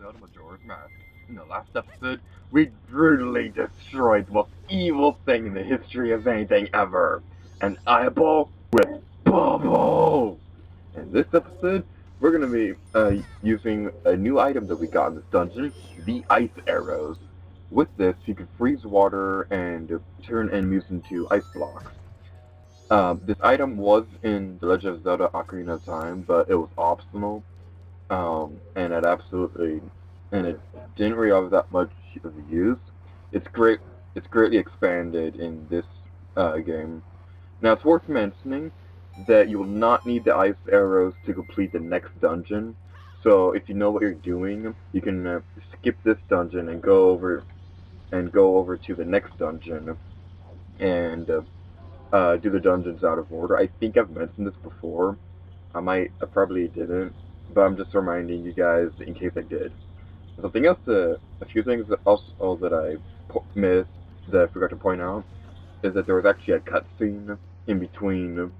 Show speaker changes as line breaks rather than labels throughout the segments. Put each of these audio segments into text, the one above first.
Zelda Majora's Mask. In the last episode, we brutally destroyed the most evil thing in the history of anything ever. An eyeball with bubbles! In this episode, we're going to be using a new item that we got in this dungeon, the ice arrows. With this, you can freeze water and turn enemies into ice blocks. This item was in The Legend of Zelda Ocarina of Time, but it was optional, and it didn't really have that much of a use. It's great. It's greatly expanded in this game. Now it's worth mentioning that you will not need the ice arrows to complete the next dungeon. So if you know what you're doing, you can skip this dungeon and go over to the next dungeon and do the dungeons out of order. I think I've mentioned this before. I probably didn't, but I'm just reminding you guys in case I did. Something else, a few things that also that I missed, that I forgot to point out, is that there was actually a cutscene in between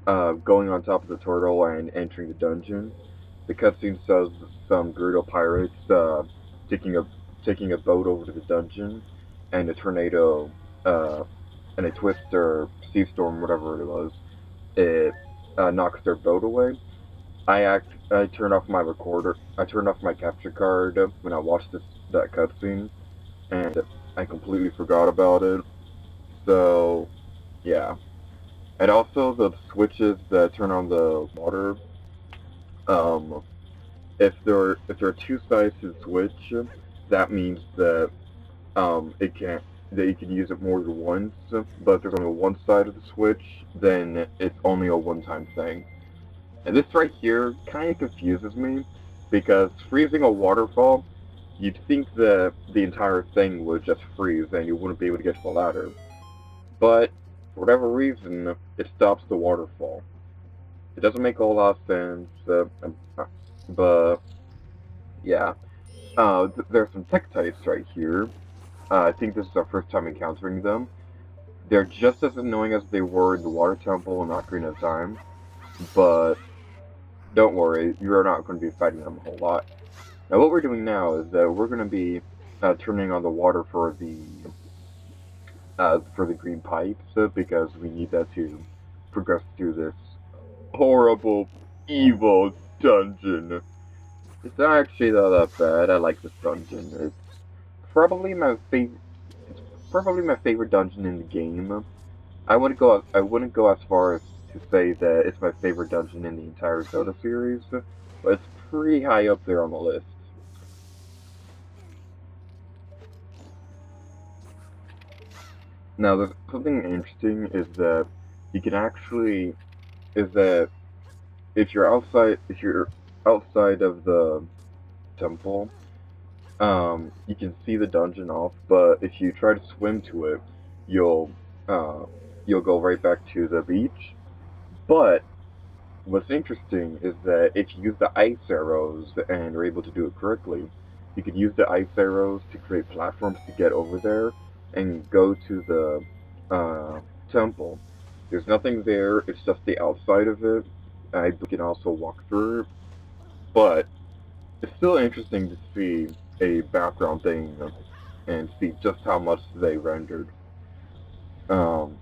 going on top of the turtle and entering the dungeon. The cutscene shows some brutal pirates taking a boat over to the dungeon, and a tornado and a twist or sea storm, whatever it was, it knocks their boat away. I turned off my recorder. I turned off my capture card when I watched that cutscene, and I completely forgot about it. So, yeah. And also the switches that turn on the water. Um, if there are two sides to the switch, that means that it can't that you can use it more than once. But if there's only one side of the switch, then it's only a one-time thing. And this right here kind of confuses me, because freezing a waterfall, you'd think that the entire thing would just freeze and you wouldn't be able to get to the ladder. But, for whatever reason, it stops the waterfall. It doesn't make a whole lot of sense, but, yeah. There's some Tektites right here. I think this is our first time encountering them. They're just as annoying as they were in the Water Temple in Ocarina of Time, but don't worry, you're not going to be fighting them a whole lot. Now what we're doing now is that we're going to be turning on the water for the green pipes, because we need that to progress through this horrible, evil dungeon. It's not actually that bad. I like this dungeon. Probably my favorite. It's probably my favorite dungeon in the game. I wouldn't go as far as to say that it's my favorite dungeon in the entire Zelda series, but it's pretty high up there on the list. Now, there's something interesting you can actually is that if you're outside of the temple, you can see the dungeon off, but if you try to swim to it, you'll uh, you'll go right back to the beach. But what's interesting is that if you use the ice arrows and are able to do it correctly, you could use the ice arrows to create platforms to get over there and go to the temple. There's nothing there, it's just the outside of it. I can also walk through it, but it's still interesting to see a background thing and see just how much they rendered. Um,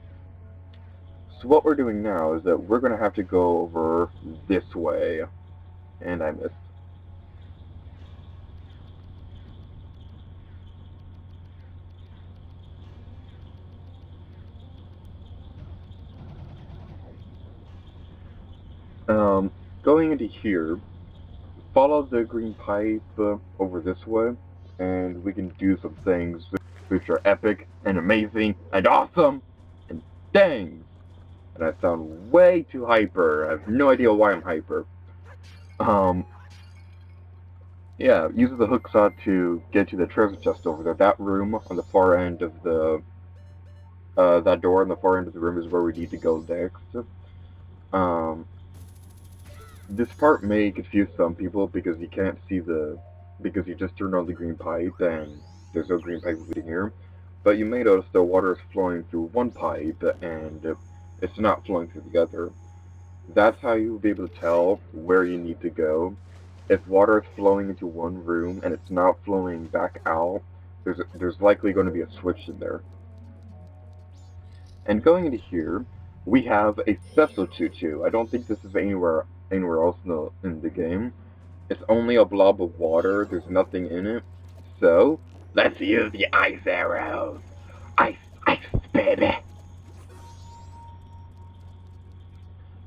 so what we're doing now is that we're going to have to go over this way, and I missed. Um, Going into here, follow the green pipe over this way, and we can do some things which are epic and amazing and awesome and things. And I sound way too hyper. I have no idea why I'm hyper. Um, yeah, use the hook saw to get to the treasure chest over there. That room on the far end of that door on the far end of the room is where we need to go next. Um, this part may confuse some people because you can't see because you just turned on the green pipe and there's no green pipe leading here. But you may notice the water is flowing through one pipe and it's not flowing through the other. That's how you'll be able to tell where you need to go. if water is flowing into one room and it's not flowing back out, there's likely going to be a switch in there. And going into here, we have a special tutu. I don't think this is anywhere else in the game. It's only a blob of water. There's nothing in it. So let's use the ice arrows. Ice, ice, baby.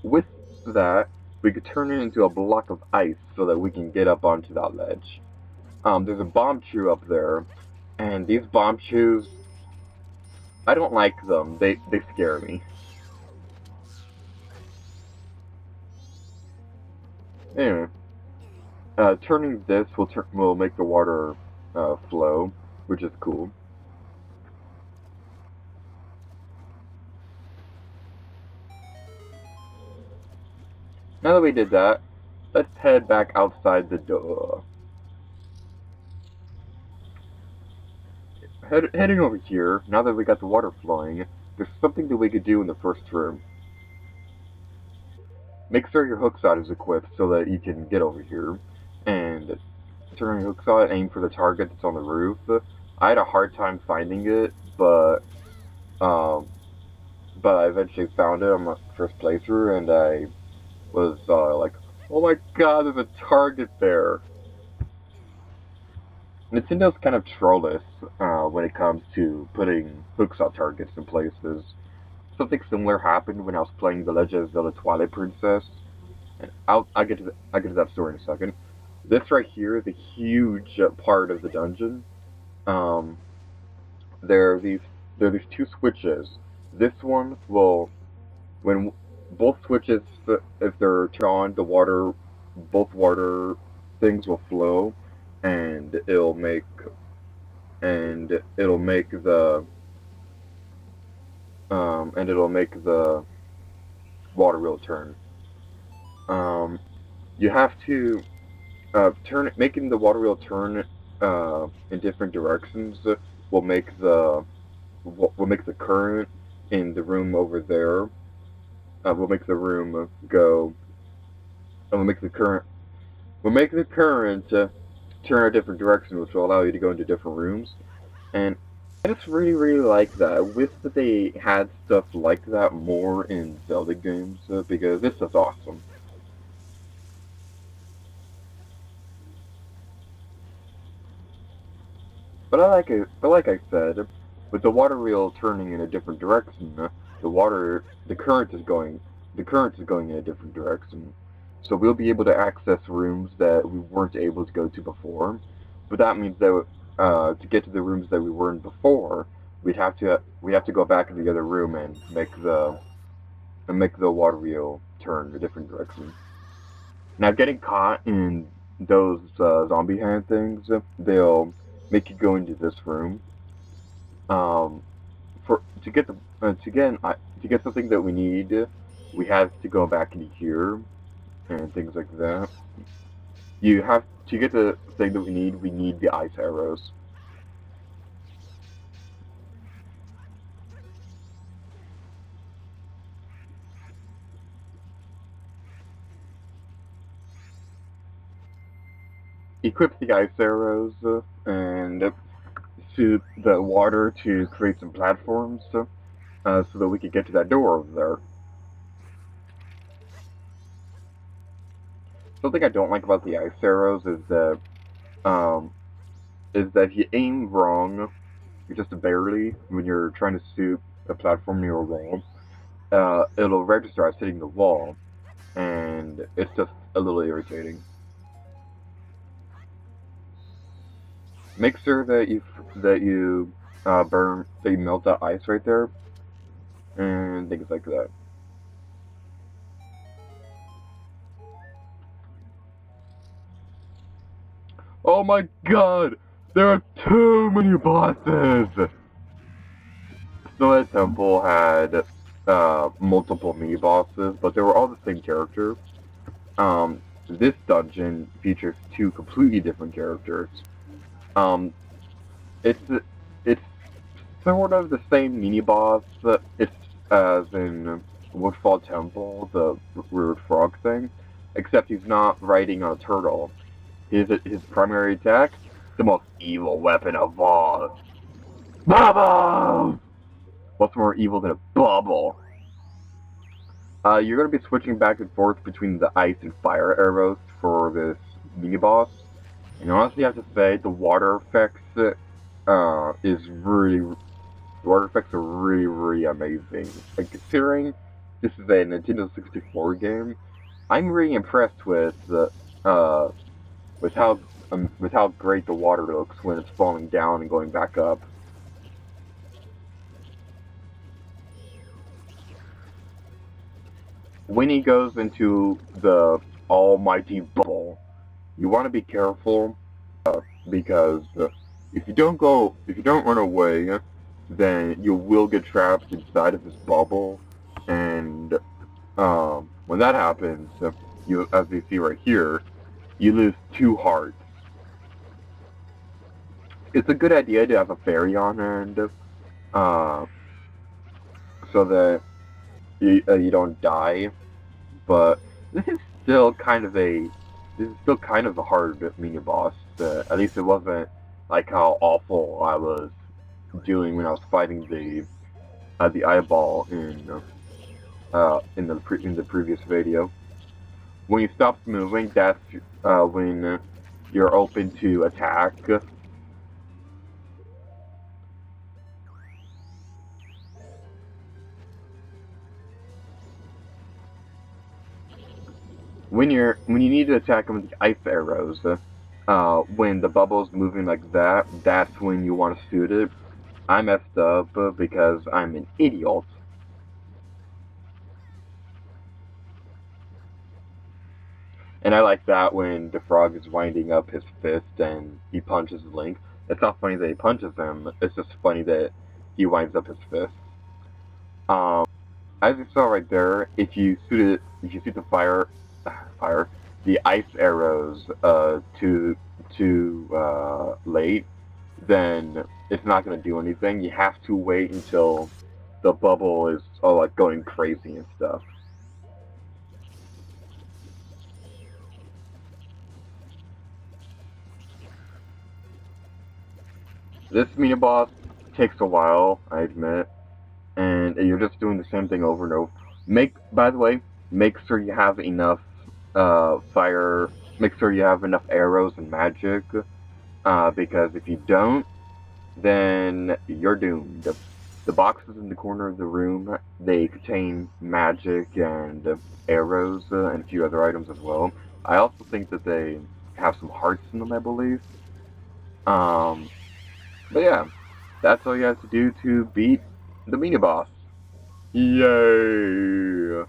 With that, we could turn it into a block of ice so that we can get up onto that ledge. There's a bomb chew up there, and these bomb chews, I don't like them. They scare me. Anyway, turning this will make the water flow, which is cool. Now that we did that, let's head back outside the door. Heading over here, now that we got the water flowing, there's something that we could do in the first room. Make sure your hook shot is equipped so that you can get over here, and turn on your hook shot, aim for the target that's on the roof. I had a hard time finding it, but I eventually found it on my first playthrough, and I was like, oh my god, there's a target there. Nintendo's kind of trollish when it comes to putting hookshot targets in places. Something similar happened when I was playing The Legend of Zelda Twilight Princess, and I'll get to that story in a second. This right here is a huge part of the dungeon. There are these two switches. This one will, when both switches, if they're turned on, both water things will flow, and it'll make the water wheel turn. You have to making the water wheel turn in different directions will make the current in the room over there will make the room go. Will make the current turn a different direction, which will allow you to go into different rooms. And I just really like that. I wish that they had stuff like that more in Zelda games because this is awesome. But like I said, with the water wheel turning in a different direction, the current is going in a different direction. So we'll be able to access rooms that we weren't able to go to before. But that means that to get to the rooms that we weren't before, we have to go back into the other room and make the water wheel turn a different direction. Now, getting caught in those zombie hand things, they'll make you go into this room. To get something that we need, we have to go back into here and things like that. You have to get the thing that we need the ice arrows. Equip the ice arrows and shoot the water to create some platforms so that we could get to that door over there. Something I don't like about the ice arrows is that if you aim wrong, just barely, when you're trying to shoot a platform near a wall, it'll register as hitting the wall, and it's just a little irritating. Make sure that you melt that ice right there, and things like that. Oh my god! There are too many bosses! Snow Temple had multiple mini bosses, but they were all the same character. This dungeon features two completely different characters. It's sort of the same mini boss. It's as in Woodfall Temple, the weird frog thing, except he's not riding on a turtle. his primary attack, the most evil weapon of all. Bubble! What's more evil than a bubble? You're going to be switching back and forth between the ice and fire arrows for this mini boss. And honestly, I have to say, the water effects are really amazing. Like, considering this is a Nintendo 64 game, I'm really impressed with with how great the water looks when it's falling down and going back up. When he goes into the almighty bubble, you want to be careful because if you don't run away, then you will get trapped inside of this bubble, and when that happens, as you see right here, you lose 2 hearts. It's a good idea to have a fairy on hand, so that you don't die. But this is still kind of a hard mini boss. At least it wasn't like how awful I was doing when I was fighting the eyeball in the previous video. When he stops moving, that's when you're open to attack. When you need to attack him with the ice arrows, when the bubble's moving like that, that's when you want to shoot it. I messed up because I'm an idiot. And I like that when the frog is winding up his fist and he punches Link. It's not funny that he punches him, it's just funny that he winds up his fist. As you saw right there, if you shoot the ice arrows too late, then it's not going to do anything. You have to wait until the bubble is like going crazy and stuff. This mini boss takes a while, I admit, and you're just doing the same thing over and over. By the way, make sure you have enough fire. Make sure you have enough arrows and magic, because if you don't, then you're doomed. The boxes in the corner of the room, they contain magic and arrows and a few other items as well. I also think that they have some hearts in them, I believe. But yeah, that's all you have to do to beat the mini boss. Yay!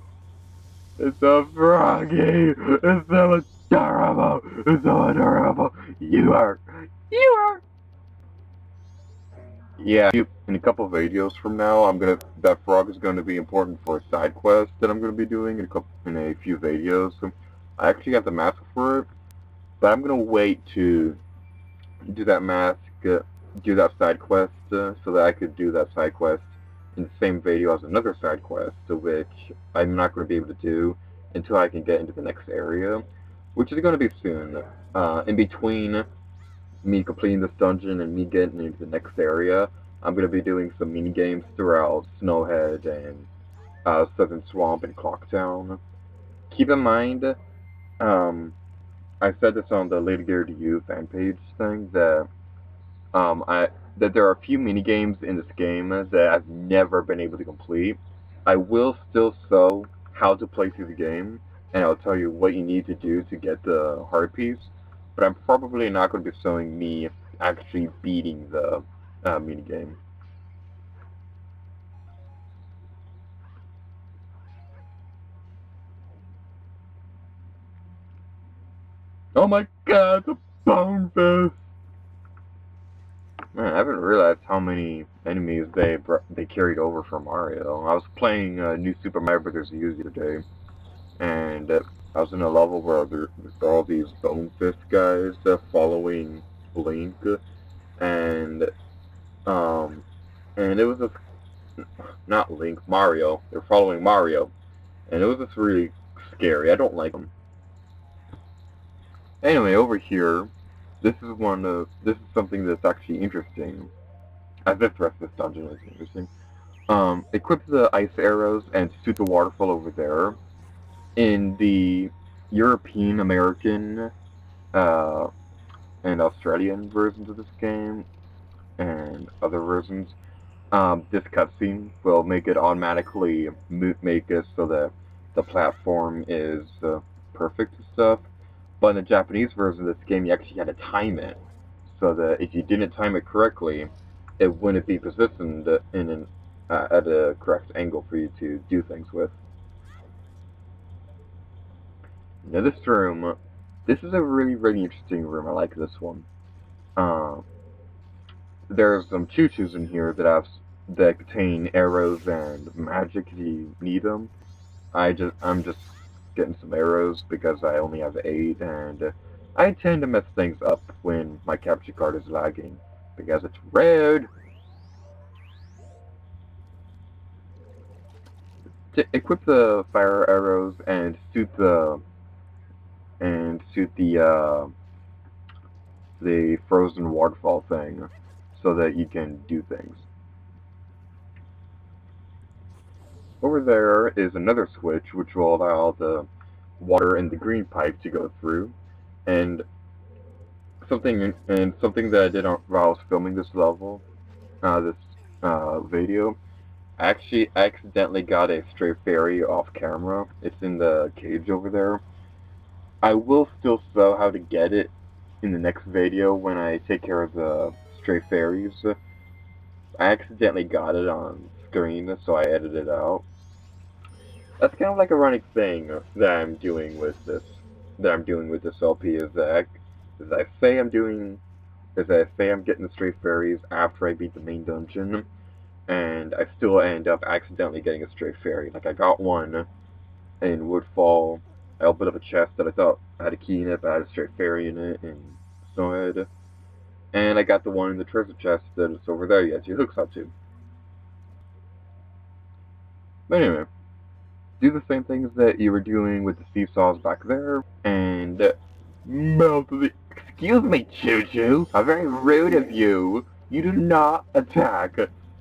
It's a froggy! It's so adorable! It's so adorable! You are! Yeah, in a couple of videos from now, that frog is going to be important for a side quest that I'm going to be doing in a few videos. I actually have the mask for it, but I'm going to wait to do that side quest, so that I could do that side quest in the same video as another side quest, which I'm not going to be able to do until I can get into the next area, which is going to be soon. In between me completing this dungeon and me getting into the next area, I'm going to be doing some mini games throughout Snowhead and Southern Swamp and Clocktown. Keep in mind, I said this on the Lady Gear to You fan page thing, that that there are a few mini games in this game that I've never been able to complete. I will still show how to play through the game, and I'll tell you what you need to do to get the heart piece, but I'm probably not going to be showing me actually beating the mini game. Oh my god, the bone fist! Man, I haven't realized how many enemies they carried over from Mario. I was playing New Super Mario Bros. U the other day, and I was in a level where there's all these bone fist guys following Link, and it was just not Link, Mario. They're following Mario, and it was just really scary. I don't like them. Anyway, over here, this is something that's actually interesting. As if the rest of this dungeon is interesting. Equip the ice arrows and shoot the waterfall over there. In the European, American, uh, and Australian versions of this game, and other versions, this cutscene will make it automatically make it so that the platform is perfect and stuff. But in the Japanese version of this game, you actually had to time it, so that if you didn't time it correctly, it wouldn't be positioned at a correct angle for you to do things with. Now this room, this is a really interesting room. I like this one. Uh, there's some choo-choos in here that contain arrows and magic if you need them. I'm just getting some arrows because I only have 8, and I tend to mess things up when my capture card is lagging because it's rude. To equip the fire arrows and shoot the frozen waterfall thing so that you can do things. Over there is another switch which will allow the water in the green pipe to go through, and something that I did while I was filming this level, this video. I actually accidentally got a stray fairy off camera. It's in the cage over there. I will still show how to get it in the next video when I take care of the stray fairies. I accidentally got it on screen, so I edited it out. That's kind of like a running thing that I'm doing with this LP is I say I'm doing is I say I'm getting the stray fairies after I beat the main dungeon, and I still end up accidentally getting a stray fairy. Like I got one in Woodfall. I opened up a chest that I thought had a key in it, but had a stray fairy in it in Snowhead. And I got the one in the treasure chest that is over there you got your hooks up to. But anyway, do the same things that you were doing with the seesaws back there, and melt the... Excuse me, Choo-Choo! How very rude of you! You do not attack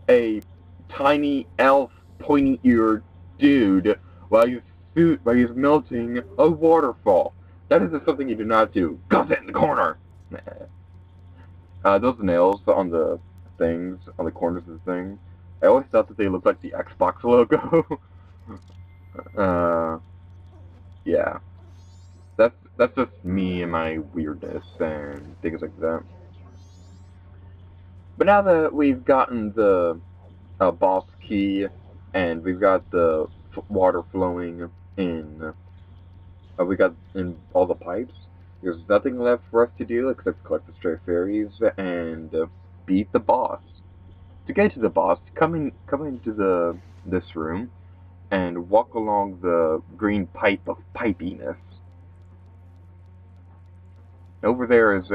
a tiny elf pointy-eared dude while he's melting a waterfall. That is something you do not do. Go sit in the corner! Those nails on the things, on the corners of the thing, I always thought that they looked like the Xbox logo. uh, yeah. That's just me and my weirdness and things like that. But now that we've gotten the boss key and we've got the water flowing in, we got in all the pipes, there's nothing left for us to do except collect the stray fairies and beat the boss. To get to the boss, come into this room and walk along the green pipe of pipiness. Over there is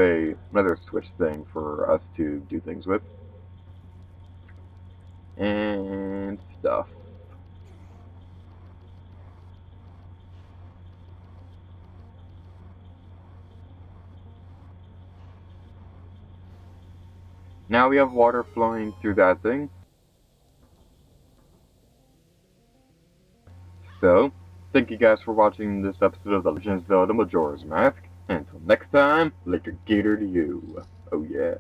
another switch thing for us to do things with. And stuff. Now we have water flowing through that thing. So, thank you guys for watching this episode of The Legend of Zelda Majora's Mask. And until next time, Electric Gator to you. Oh yeah.